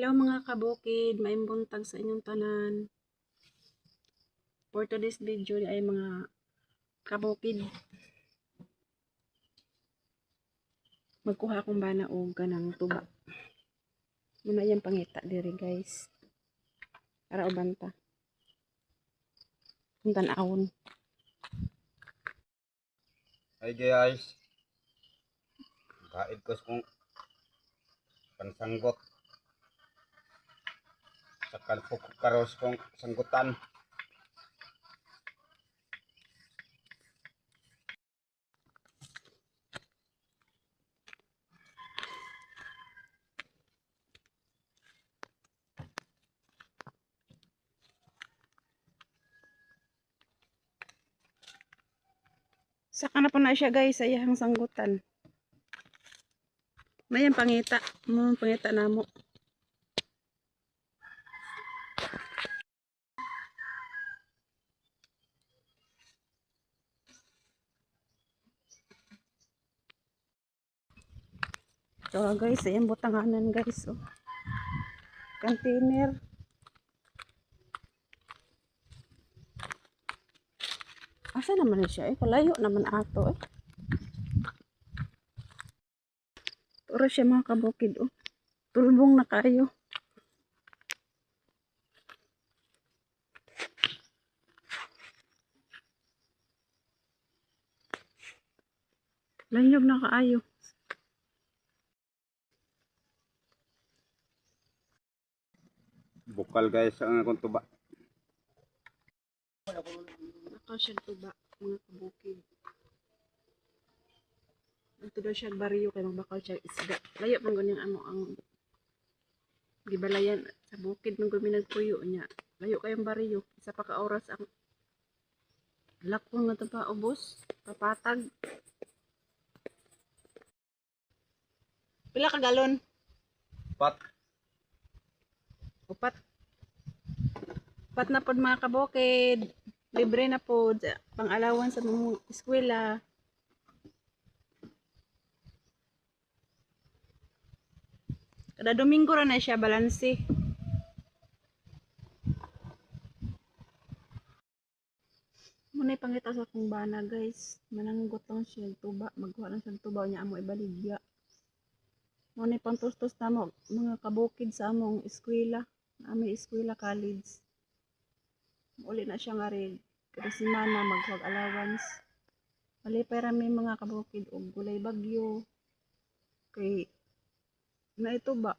Hello mga kabukid, maayong buntag sa inyong tanan. For today's video ay mga kabukid, magkuha akong bana og ganang tuba. Muna yung pangita diri guys. Para ubanta. Puntan awon. Hi guys. Kaid ko kung pansanggot. Sakal po karos kong sanggutan. Saka na po na siya guys, ayahang sanggutan. Mayang pangita, pangita namo. So guys, ayan butanganan guys. Oh. Container. Asa naman siya eh? Palayo naman ato eh. Puro siya mga kabukid oh. Tulbong na kayo. Lanyog na kaayo. Bukal guys ang akong tuba. Nakaw siya tuba mga kabukid. Ito daw siya bariyo kay magbakaw siya isda. Layo man ganyan ang gibalayan sa bukid man gumi nagpuyo niya. Layo kayong bariyo. Isa pa ka oras ang lakong nga pa ubos, papatag. Pila ka galon? Pat. Upat. Upat na pod mga kabukid. Libre na pod pang-alawan sa mga eskwela. Kada Domingo ra na siya balanse. Muna pangita sa kong bana guys. Mananggot lang siya tuba. Magkuha lang siya tuba niya amo ibaligya. Muna pang tustos na mo mga kabukid sa among eskwela. Among eskwela college. Uli na siya nga rin. Kada semana maghuwag allowance. Malipay rami mga kabukid og gulay bagyo. Kay na ito ba?